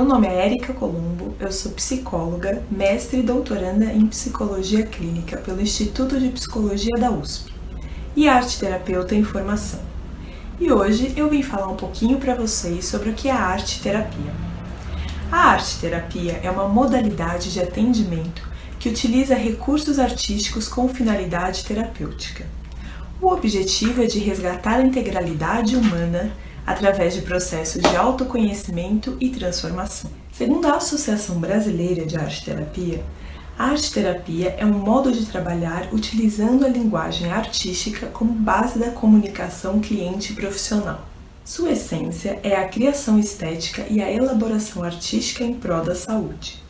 Meu nome é Érica Colombo, eu sou psicóloga, mestre e doutoranda em Psicologia Clínica pelo Instituto de Psicologia da USP e arte-terapeuta em formação. E hoje eu vim falar um pouquinho para vocês sobre o que é a arte-terapia. A arte-terapia é uma modalidade de atendimento que utiliza recursos artísticos com finalidade terapêutica. O objetivo é de resgatar a integralidade humana através de processos de autoconhecimento e transformação. Segundo a Associação Brasileira de Arte-Terapia, a arte-terapia é um modo de trabalhar utilizando a linguagem artística como base da comunicação cliente-profissional. Sua essência é a criação estética e a elaboração artística em prol da saúde.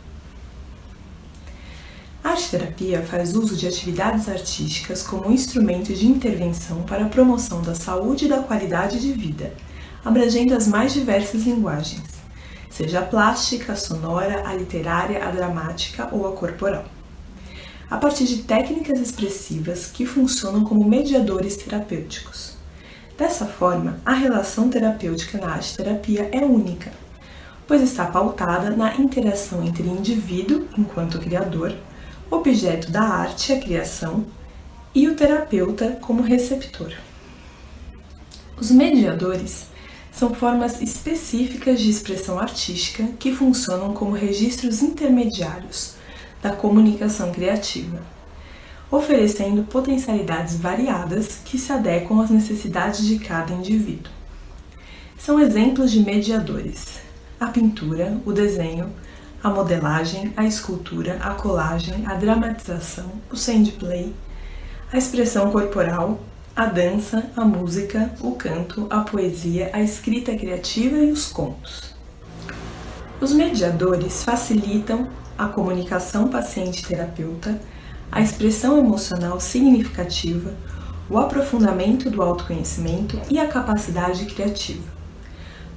A arte-terapia faz uso de atividades artísticas como instrumento de intervenção para a promoção da saúde e da qualidade de vida, abrangendo as mais diversas linguagens, seja a plástica, a sonora, a literária, a dramática ou a corporal, a partir de técnicas expressivas que funcionam como mediadores terapêuticos. Dessa forma, a relação terapêutica na arte-terapia é única, pois está pautada na interação entre indivíduo, enquanto criador, objeto da arte, a criação, e o terapeuta como receptor. Os mediadores são formas específicas de expressão artística que funcionam como registros intermediários da comunicação criativa, oferecendo potencialidades variadas que se adequam às necessidades de cada indivíduo. São exemplos de mediadores: a pintura, o desenho, a modelagem, a escultura, a colagem, a dramatização, o sandplay, a expressão corporal, a dança, a música, o canto, a poesia, a escrita criativa e os contos. Os mediadores facilitam a comunicação paciente-terapeuta, a expressão emocional significativa, o aprofundamento do autoconhecimento e a capacidade criativa.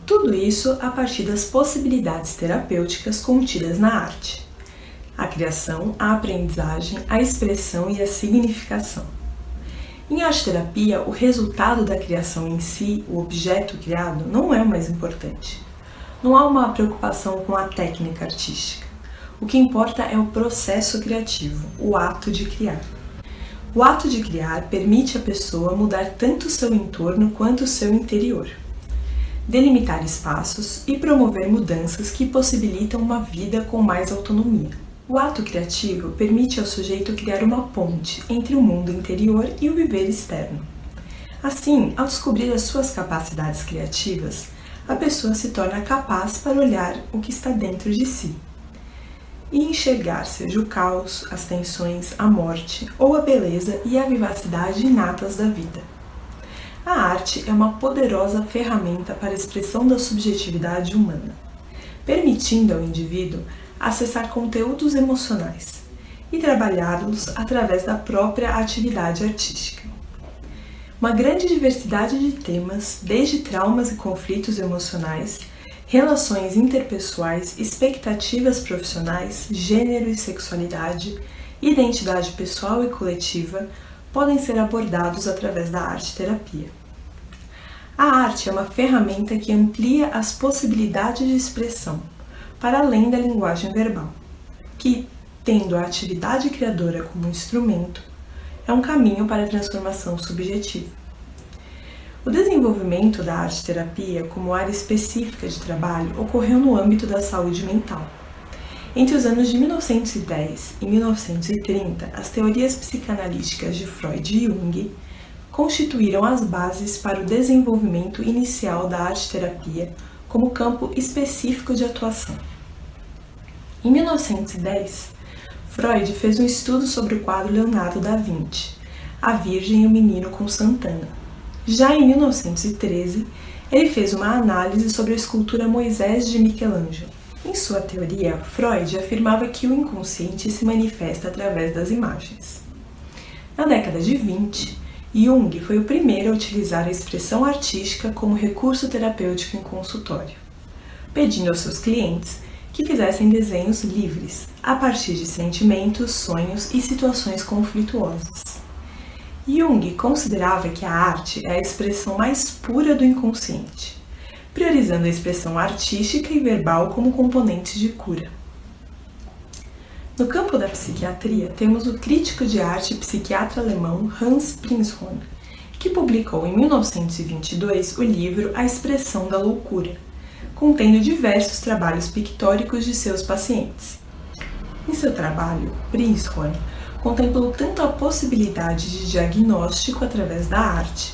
Tudo isso a partir das possibilidades terapêuticas contidas na arte: a criação, a aprendizagem, a expressão e a significação. Em arte-terapia, o resultado da criação em si, o objeto criado, não é o mais importante. Não há uma preocupação com a técnica artística. O que importa é o processo criativo, o ato de criar. O ato de criar permite à pessoa mudar tanto o seu entorno quanto o seu interior, delimitar espaços e promover mudanças que possibilitam uma vida com mais autonomia. O ato criativo permite ao sujeito criar uma ponte entre o mundo interior e o viver externo. Assim, ao descobrir as suas capacidades criativas, a pessoa se torna capaz para olhar o que está dentro de si e enxergar seja o caos, as tensões, a morte ou a beleza e a vivacidade inatas da vida. A arte é uma poderosa ferramenta para a expressão da subjetividade humana, permitindo ao indivíduo acessar conteúdos emocionais e trabalhá-los através da própria atividade artística. Uma grande diversidade de temas, desde traumas e conflitos emocionais, relações interpessoais, expectativas profissionais, gênero e sexualidade, identidade pessoal e coletiva, podem ser abordados através da arte-terapia. A arte é uma ferramenta que amplia as possibilidades de expressão, para além da linguagem verbal, que, tendo a atividade criadora como instrumento, é um caminho para a transformação subjetiva. O desenvolvimento da arte-terapia como área específica de trabalho ocorreu no âmbito da saúde mental. Entre os anos de 1910 e 1930, as teorias psicanalíticas de Freud e Jung constituíram as bases para o desenvolvimento inicial da arte-terapia como campo específico de atuação. Em 1910, Freud fez um estudo sobre o quadro Leonardo da Vinci, A Virgem e o Menino com Santana. Já em 1913, ele fez uma análise sobre a escultura Moisés de Michelangelo. Em sua teoria, Freud afirmava que o inconsciente se manifesta através das imagens. Na década de 20, Jung foi o primeiro a utilizar a expressão artística como recurso terapêutico em consultório, pedindo aos seus clientes que fizessem desenhos livres, a partir de sentimentos, sonhos e situações conflituosas. Jung considerava que a arte é a expressão mais pura do inconsciente, priorizando a expressão artística e verbal como componentes de cura. No campo da psiquiatria, temos o crítico de arte e psiquiatra alemão Hans Prinzhorn, que publicou em 1922 o livro A Expressão da Loucura, contendo diversos trabalhos pictóricos de seus pacientes. Em seu trabalho, Prinzhorn contemplou tanto a possibilidade de diagnóstico através da arte,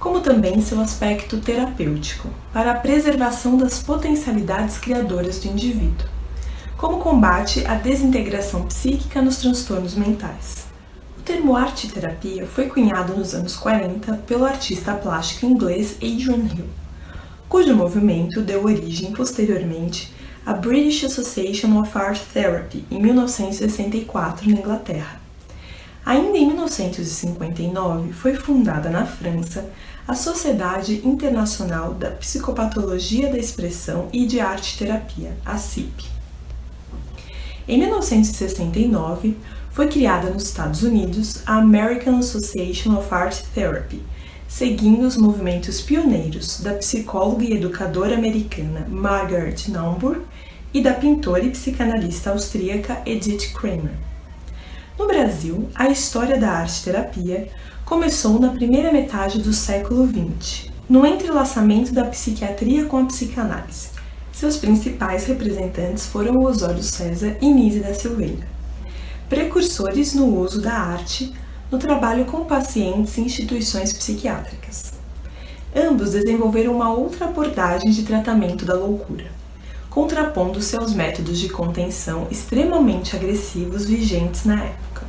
como também seu aspecto terapêutico, para a preservação das potencialidades criadoras do indivíduo, como combate à desintegração psíquica nos transtornos mentais. O termo arte-terapia foi cunhado nos anos 40 pelo artista plástico inglês Adrian Hill, cujo movimento deu origem posteriormente à British Association of Art Therapy, em 1964, na Inglaterra. Ainda em 1959, foi fundada na França a Sociedade Internacional da Psicopatologia da Expressão e de Arte-Terapia, a CIP. Em 1969, foi criada nos Estados Unidos a American Association of Art Therapy, seguindo os movimentos pioneiros da psicóloga e educadora americana Margaret Naumburg e da pintora e psicanalista austríaca Edith Kramer. No Brasil, a história da arte-terapia começou na primeira metade do século XX, no entrelaçamento da psiquiatria com a psicanálise. Seus principais representantes foram Osório César e Nise da Silveira, precursores no uso da arte no trabalho com pacientes em instituições psiquiátricas. Ambos desenvolveram uma outra abordagem de tratamento da loucura, contrapondo-se aos métodos de contenção extremamente agressivos vigentes na época,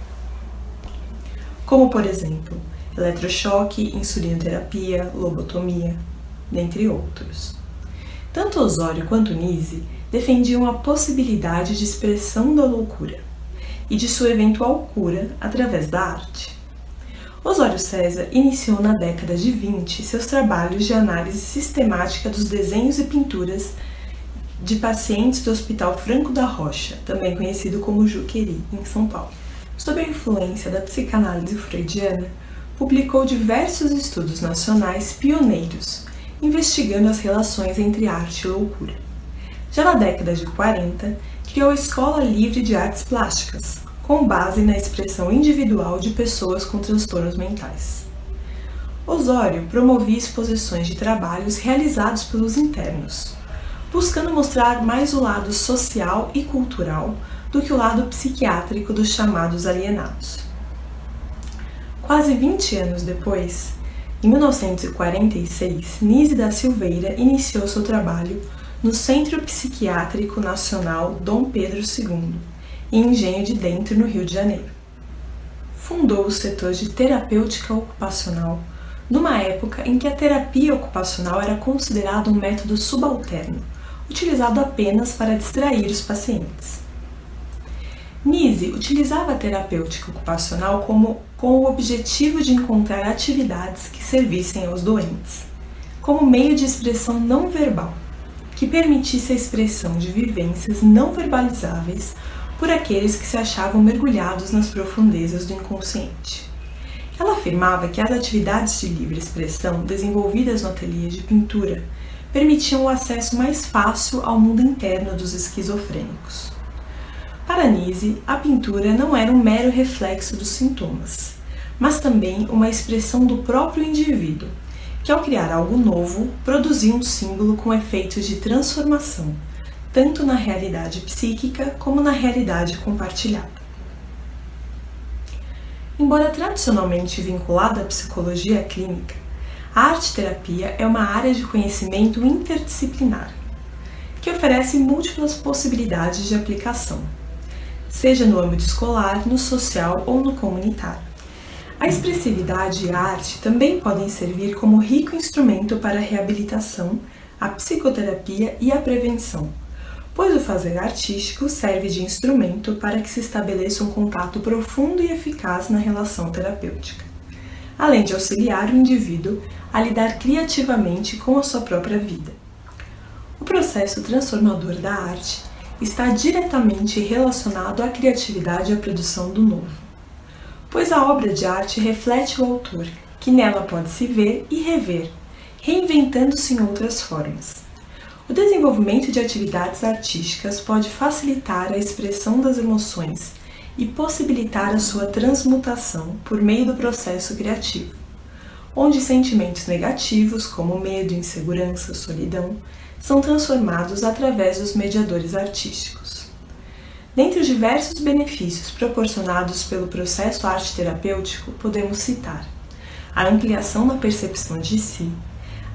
como, por exemplo, eletrochoque, insulinoterapia, lobotomia, dentre outros. Tanto Osório quanto Nise defendiam a possibilidade de expressão da loucura e de sua eventual cura através da arte. Osório César iniciou na década de 20 seus trabalhos de análise sistemática dos desenhos e pinturas de pacientes do Hospital Franco da Rocha, também conhecido como Juqueri, em São Paulo. Sob a influência da psicanálise freudiana, publicou diversos estudos nacionais pioneiros, investigando as relações entre arte e loucura. Já na década de 40, criou a Escola Livre de Artes Plásticas, com base na expressão individual de pessoas com transtornos mentais. Osório promovia exposições de trabalhos realizados pelos internos, buscando mostrar mais o lado social e cultural do que o lado psiquiátrico dos chamados alienados. Quase 20 anos depois, em 1946, Nise da Silveira iniciou seu trabalho no Centro Psiquiátrico Nacional Dom Pedro II, em Engenho de Dentro, no Rio de Janeiro. Fundou o setor de terapêutica ocupacional, numa época em que a terapia ocupacional era considerada um método subalterno, utilizado apenas para distrair os pacientes. Nise utilizava a terapêutica ocupacional com o objetivo de encontrar atividades que servissem aos doentes, como meio de expressão não verbal, que permitisse a expressão de vivências não verbalizáveis por aqueles que se achavam mergulhados nas profundezas do inconsciente. Ela afirmava que as atividades de livre expressão desenvolvidas no ateliê de pintura permitiam o acesso mais fácil ao mundo interno dos esquizofrênicos. Para Nise, a pintura não era um mero reflexo dos sintomas, mas também uma expressão do próprio indivíduo, que ao criar algo novo, produzia um símbolo com efeitos de transformação, tanto na realidade psíquica como na realidade compartilhada. Embora tradicionalmente vinculada à psicologia clínica, a arte-terapia é uma área de conhecimento interdisciplinar, que oferece múltiplas possibilidades de aplicação, seja no âmbito escolar, no social ou no comunitário. A expressividade e a arte também podem servir como rico instrumento para a reabilitação, a psicoterapia e a prevenção, pois o fazer artístico serve de instrumento para que se estabeleça um contato profundo e eficaz na relação terapêutica, além de auxiliar o indivíduo a lidar criativamente com a sua própria vida. O processo transformador da arte está diretamente relacionado à criatividade e à produção do novo, pois a obra de arte reflete o autor, que nela pode se ver e rever, reinventando-se em outras formas. O desenvolvimento de atividades artísticas pode facilitar a expressão das emoções e possibilitar a sua transmutação por meio do processo criativo, onde sentimentos negativos, como medo, insegurança, solidão, são transformados através dos mediadores artísticos. Dentre os diversos benefícios proporcionados pelo processo arte-terapêutico, podemos citar a ampliação da percepção de si,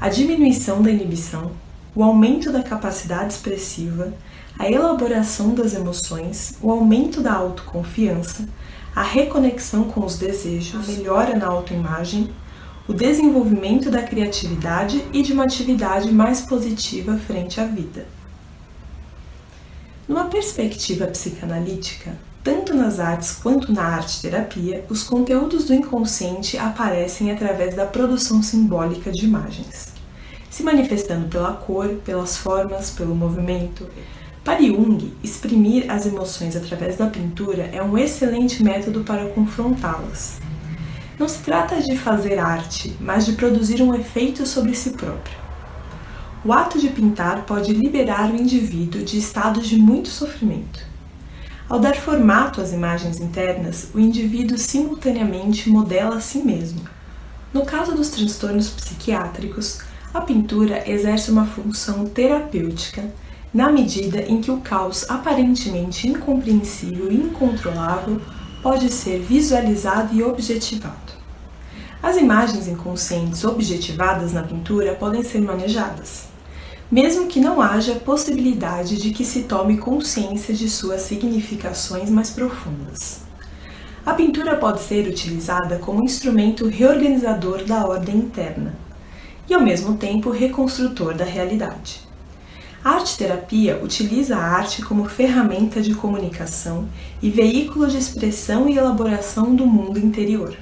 a diminuição da inibição, o aumento da capacidade expressiva, a elaboração das emoções, o aumento da autoconfiança, a reconexão com os desejos, a melhora na autoimagem, o desenvolvimento da criatividade e de uma atividade mais positiva frente à vida. Numa perspectiva psicanalítica, tanto nas artes quanto na arte-terapia, os conteúdos do inconsciente aparecem através da produção simbólica de imagens, se manifestando pela cor, pelas formas, pelo movimento. Para Jung, exprimir as emoções através da pintura é um excelente método para confrontá-las. Não se trata de fazer arte, mas de produzir um efeito sobre si próprio. O ato de pintar pode liberar o indivíduo de estados de muito sofrimento. Ao dar formato às imagens internas, o indivíduo simultaneamente modela a si mesmo. No caso dos transtornos psiquiátricos, a pintura exerce uma função terapêutica na medida em que o caos aparentemente incompreensível e incontrolável pode ser visualizado e objetivado. As imagens inconscientes objetivadas na pintura podem ser manejadas, mesmo que não haja possibilidade de que se tome consciência de suas significações mais profundas. A pintura pode ser utilizada como instrumento reorganizador da ordem interna e, ao mesmo tempo, reconstrutor da realidade. A arte-terapia utiliza a arte como ferramenta de comunicação e veículo de expressão e elaboração do mundo interior,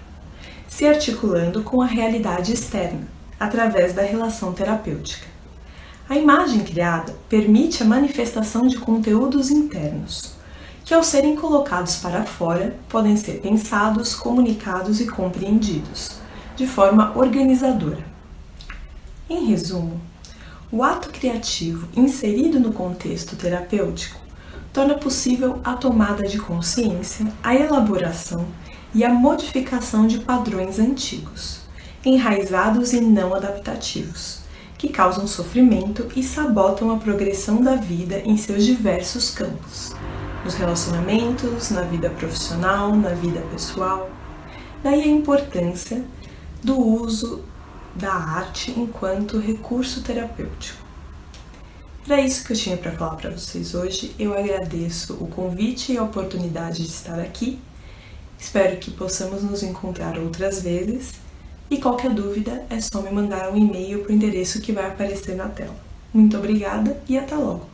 se articulando com a realidade externa, através da relação terapêutica. A imagem criada permite a manifestação de conteúdos internos, que ao serem colocados para fora, podem ser pensados, comunicados e compreendidos, de forma organizadora. Em resumo, o ato criativo inserido no contexto terapêutico torna possível a tomada de consciência, a elaboração e a modificação de padrões antigos, enraizados e não adaptativos, que causam sofrimento e sabotam a progressão da vida em seus diversos campos, nos relacionamentos, na vida profissional, na vida pessoal. Daí a importância do uso da arte enquanto recurso terapêutico. Era isso que eu tinha para falar para vocês hoje. Eu agradeço o convite e a oportunidade de estar aqui. Espero que possamos nos encontrar outras vezes. E qualquer dúvida é só me mandar um e-mail para o endereço que vai aparecer na tela. Muito obrigada e até logo!